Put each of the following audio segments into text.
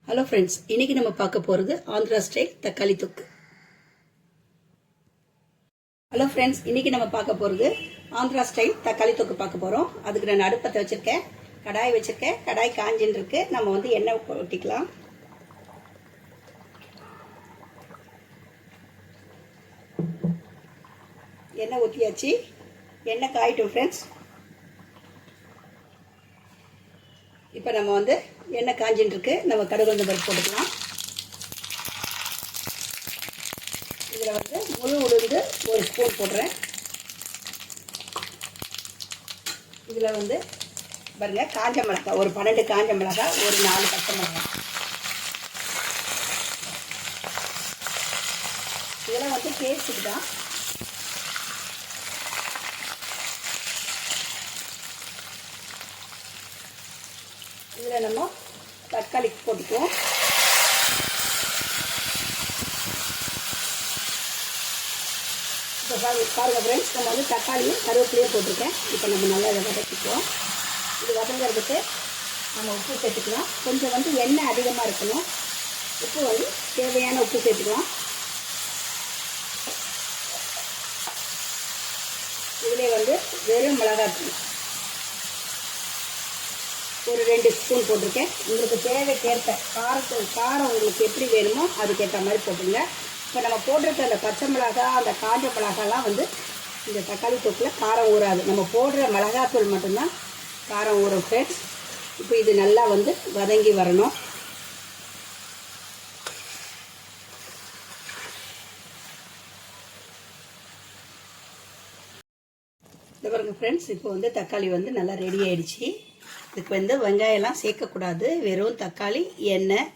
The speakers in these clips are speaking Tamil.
ஹலோ ஃப்ரெண்ட்ஸ், இன்னைக்கு நம்ம பார்க்க போகிறது ஆந்திரா ஸ்டைல் தக்காளி தொக்கு. ஹலோ ஃப்ரெண்ட்ஸ், இன்னைக்கு நம்ம பார்க்க போகிறது ஆந்திரா ஸ்டைல் தக்காளி தொக்கு பார்க்க போகிறோம். அதுக்கு நான் அடுப்பத்தை வச்சுருக்கேன், கடாய் வச்சுருக்கேன். கடாய் காஞ்சின்னு இருக்கு. நம்ம வந்து எண்ணெய் ஊற்றிக்கலாம். எண்ணெய் ஊற்றியாச்சு. எண்ணெய் காயிட்டும் ஃப்ரெண்ட்ஸ். இப்போ நம்ம வந்து எண்ணெய் காஞ்சின்னு இருக்கு. நம்ம கடுகு உளுந்தம் பருப்பு போட்டுக்கலாம். இதில் வந்து முழு உளுந்து ஒரு ஸ்பூன் போடுறேன். இதில் வந்து பாருங்க, காஞ்ச மிளகாய் ஒரு 12 காஞ்ச மிளகாய், ஒரு 4 பச்சை மிளகாய். இதெல்லாம் வந்து டேஸ்ட்டுக்கு தான். இதில் நம்ம தக்காளி போட்டுக்குவோம். இப்போ பாருங்க ஃப்ரெண்ட்ஸ், நம்ம வந்து தக்காளியும் கருவேப்பிலையும் போட்டிருக்கேன். இப்போ நம்ம நல்லா இதை வதக்கிக்குவோம். இது வதங்கிறதுக்கு நம்ம உப்பு சேர்த்துக்கலாம். கொஞ்சம் வந்து எண்ணெய் அதிகமாக இருக்கணும். உப்பு வந்து தேவையான உப்பு சேர்த்துக்கலாம். இதிலே வந்து வெறும் மிளகாத்தூள் ஒரு 2 ஸ்பூன் போட்டிருக்கேன். உங்களுக்கு தேவைக்கேற்ப காரம் உங்களுக்கு எப்படி வேணுமோ அதுக்கேற்ற மாதிரி போட்டுங்க. இப்போ நம்ம போட்டிருக்க அந்த பச்சை மிளகாய், அந்த காஞ்ச மிளகாலாம் வந்து இந்த தக்காளி தொக்கில் காரம் ஊறாது. நம்ம போடுற மிளகாத்தூள் மட்டும்தான் காரம் ஊறும் ஃப்ரெண்ட்ஸ். இப்போ இது நல்லா வந்து வதங்கி வரணும். இந்த பாருங்க ஃப்ரெண்ட்ஸ், இப்போ வந்து தக்காளி வந்து நல்லா ரெடி ஆயிடுச்சு. இதுக்கு வந்து வெங்காயம்லாம் சேர்க்கக்கூடாது. வெறும் தக்காளி, எண்ணெய்,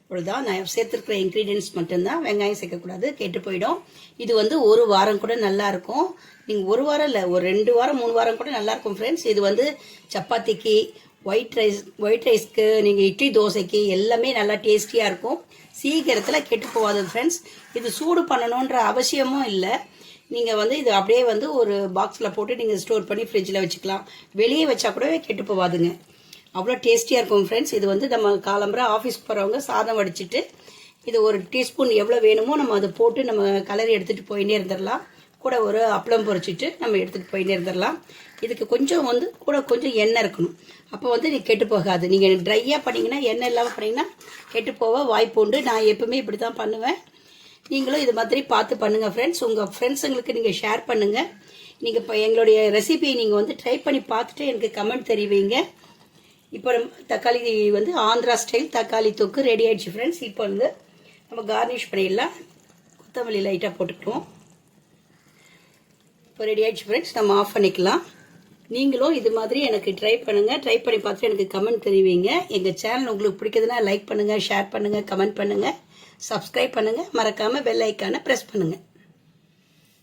இவ்வளோதான். நான் சேர்த்துருக்கிற இன்க்ரீடியன்ஸ் மட்டும்தான். வெங்காயம் சேர்க்கக்கூடாது, கெட்டு போயிடும். இது வந்து ஒரு வாரம் கூட நல்லாயிருக்கும். நீங்கள் ஒரு வாரம் இல்லை, ஒரு 2 வாரம் 3 வாரம் கூட நல்லாயிருக்கும் ஃப்ரெண்ட்ஸ். இது வந்து சப்பாத்திக்கு, ஒயிட் ரைஸ்க்கு, நீங்கள் இட்லி தோசைக்கு எல்லாமே நல்லா டேஸ்டியாக இருக்கும். சீக்கிரத்தில் கெட்டு போகாது ஃப்ரெண்ட்ஸ். இது சூடு பண்ணணுன்ற அவசியமும் இல்லை. நீங்கள் வந்து இது அப்படியே வந்து ஒரு பாக்ஸில் போட்டு நீங்கள் ஸ்டோர் பண்ணி ஃப்ரிட்ஜில் வச்சுக்கலாம். வெளியே வச்சா கூட கெட்டு போகாதுங்க. அவ்வளோ டேஸ்டியாக இருக்கும் ஃப்ரெண்ட்ஸ். இது வந்து நம்ம காலம்பரை ஆஃபீஸ்க்கு போகிறவங்க சாதம் வடிச்சிட்டு இது ஒரு டீஸ்பூன் எவ்வளோ வேணுமோ நம்ம அதை போட்டு நம்ம கலரி எடுத்துகிட்டு போயின்னே இருந்துடலாம். கூட ஒரு அப்பளம் பொரிச்சிட்டு நம்ம எடுத்துகிட்டு போயின்னே இருந்துடலாம். இதுக்கு கொஞ்சம் வந்து கூட கொஞ்சம் எண்ணெய் இருக்கணும். அப்போ வந்து நீ கெட்டு போகாது. நீங்கள் ட்ரையாக பண்ணிங்கன்னா, எண்ணெய் இல்லாமல் பண்ணிங்கன்னா கெட்டு போக வாய்ப்பு உண்டு. நான் எப்பவுமே இப்படி தான் பண்ணுவேன். நீங்களும் இது மாதிரி பார்த்து பண்ணுங்கள் ஃப்ரெண்ட்ஸ். உங்கள் ஃப்ரெண்ட்ஸுங்களுக்கு நீங்கள் ஷேர் பண்ணுங்கள். நீங்கள் இப்போ எங்களுடைய ரெசிபியை நீங்கள் வந்து ட்ரை பண்ணி பார்த்துட்டு எனக்கு கமெண்ட் தெரிவிங்க. இப்போ தக்காளி வந்து ஆந்திரா ஸ்டைல் தக்காளி தொக்கு ரெடி ஆயிடுச்சு ஃப்ரெண்ட்ஸ். இப்போ வந்து நம்ம கார்னிஷ் பண்ணிடலாம். கொத்தமல்லி லைட்டாக போட்டுக்கிட்டோம். இப்போ ரெடி ஆயிடுச்சு ஃப்ரெண்ட்ஸ். நம்ம ஆஃப் பண்ணிக்கலாம். நீங்களும் இது மாதிரி எனக்கு ட்ரை பண்ணுங்கள். ட்ரை பண்ணி பார்த்துட்டு எனக்கு கமெண்ட் தெரிவிங்க. எங்கள் சேனல் உங்களுக்கு பிடிக்குதுன்னா லைக் பண்ணுங்கள், ஷேர் பண்ணுங்கள், கமெண்ட் பண்ணுங்கள், சப்ஸ்கிரைப் பண்ணுங்கள். மறக்காமல் பெல் ஐக்கானை ப்ரெஸ் பண்ணுங்கள்.